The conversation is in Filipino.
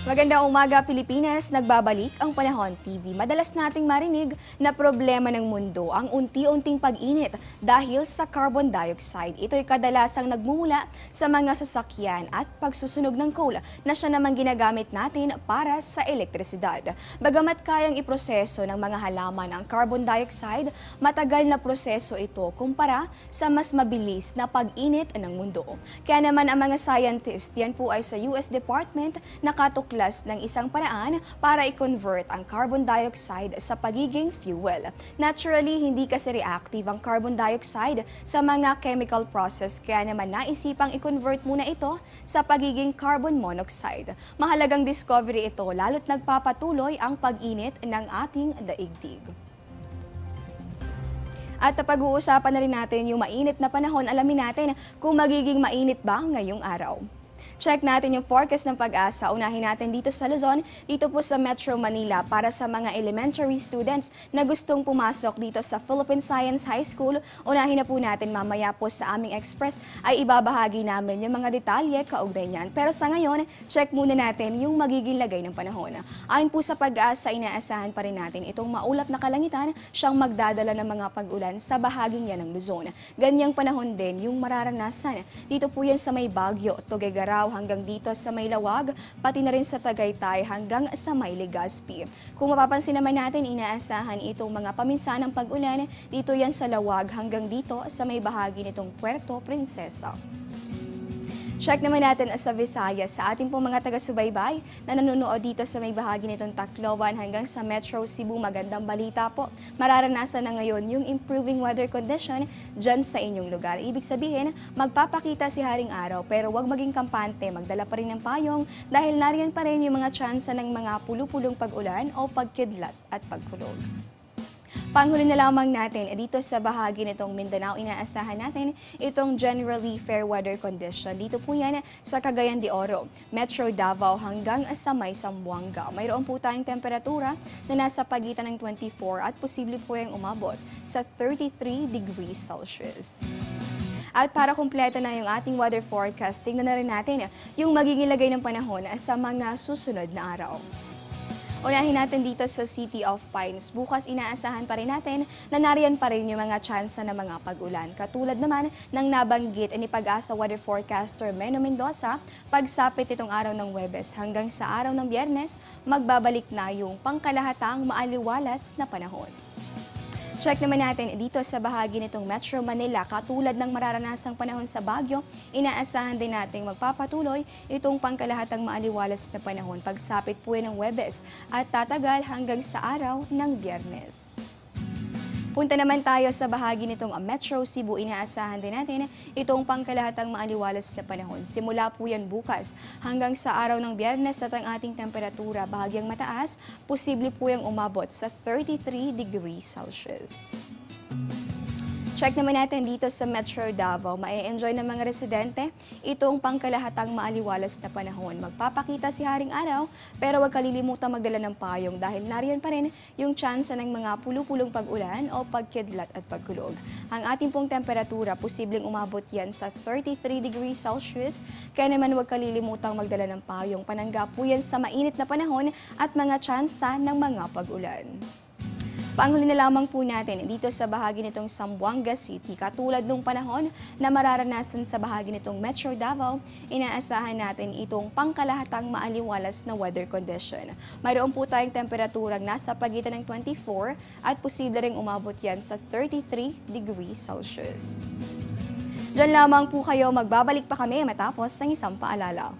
Magandang umaga, Pilipinas. Nagbabalik ang Panahon TV. Madalas nating marinig na problema ng mundo ang unti-unting pag-init dahil sa carbon dioxide. Ito'y kadalasang nagmumula sa mga sasakyan at pagsusunog ng coal na siya naman ginagamit natin para sa elektrisidad. Bagamat kayang iproseso ng mga halaman ang carbon dioxide, matagal na proseso ito kumpara sa mas mabilis na pag-init ng mundo. Kaya naman ang mga scientist, yan po ay sa US Department, nakatuklas ng isang paraan para i-convert ang carbon dioxide sa pagiging fuel. Naturally, hindi kasi reactive ang carbon dioxide sa mga chemical process, kaya naman naisipang i-convert muna ito sa pagiging carbon monoxide. Mahalagang discovery ito lalo't nagpapatuloy ang pag-init ng ating daigdig. At pag-uusapan na rin natin yung mainit na panahon, alamin natin kung magiging mainit ba ngayong araw. Check natin yung forecast ng Pag-asa. Unahin natin dito sa Luzon, dito po sa Metro Manila para sa mga elementary students na gustong pumasok dito sa Philippine Science High School. Unahin na po natin mamaya po sa aming express ay ibabahagi namin yung mga detalye kaugnay niyan. Pero sa ngayon, check muna natin yung magiging lagay ng panahon. Ayon po sa Pag-asa, inaasahan pa rin natin itong maulap na kalangitan siyang magdadala ng mga pag-ulan sa bahaging yan ng Luzon. Ganyang panahon din yung mararanasan. Dito po yan sa may Baguio, Tuguegarao, hanggang dito sa may Lawag, pati na rin sa Tagaytay hanggang sa may Legazpi. Kung mapapansin naman natin, inaasahan itong mga paminsanang pag-ulan dito yan sa Lawag hanggang dito sa may bahagi nitong Puerto Princesa. Check naman natin sa Visayas, sa ating pong mga taga-subaybay na nanonood dito sa may bahagi nitong Tacloban hanggang sa Metro Cebu. Magandang balita po. Mararanasan na ngayon yung improving weather condition dyan sa inyong lugar. Ibig sabihin, magpapakita si Haring Araw pero huwag maging kampante, magdala pa rin ng payong dahil nariyan pa rin yung mga tsansa ng mga pulu-pulong pag-ulan o pagkidlat at pagkulog. Panghuli na lamang natin, dito sa bahagi nitong Mindanao, inaasahan natin itong generally fair weather condition. Dito po yan sa Cagayan de Oro, Metro Davao hanggang sa may Zamboanga. Mayroon po tayong temperatura na nasa pagitan ng 24 at posible po yung umabot sa 33 degrees Celsius. At para kumpleto na yung ating weather forecast, tingnan na rin natin yung magiging lagay ng panahon sa mga susunod na araw. Unahin natin dito sa City of Pines. Bukas inaasahan pa rin natin na nariyan pa rin yung mga tsansa ng mga pag-ulan. Katulad naman ng nabanggit ni Pag-asa weather forecaster Meno Mendoza, pagsapit itong araw ng Huwebes hanggang sa araw ng Biyernes, magbabalik na yung pangkalahatang maaliwalas na panahon. Check naman natin dito sa bahagi nitong Metro Manila, katulad ng mararanasang panahon sa Baguio, inaasahan din natin magpapatuloy itong pangkalahatang maaliwalas na panahon pagsapit po ng Huwebes at tatagal hanggang sa araw ng Biyernes. Punta naman tayo sa bahagi nitong Metro Cebu. Inaasahan din natin itong pangkalahatang maaliwalas na panahon. Simula po yan bukas hanggang sa araw ng Biyernes at ang ating temperatura bahagyang mataas, posible po yung umabot sa 33 degrees Celsius. Check naman natin dito sa Metro Davao. Mai-enjoy ng mga residente itong pangkalahatang maaliwalas na panahon. Magpapakita si Haring Araw pero huwag kalilimutang magdala ng payong dahil nariyan pa rin yung tsansa ng mga pulu-pulong pag-ulan o pagkidlat at pagkulog. Ang ating pong temperatura, posibleng umabot yan sa 33 degrees Celsius. Kaya naman huwag kalilimutang magdala ng payong. Panangga po yan sa mainit na panahon at mga tsansa ng mga pag-ulan. Panghuli na lamang po natin dito sa bahagi nitong Zamboanga City. Katulad nung panahon na mararanasan sa bahagi nitong Metro Davao, inaasahan natin itong pangkalahatang maaliwalas na weather condition. Mayroon po tayong temperaturang nasa pagitan ng 24 at posible ring umabot yan sa 33 degrees Celsius. Diyan lamang po kayo, magbabalik pa kami matapos ng isang paalala.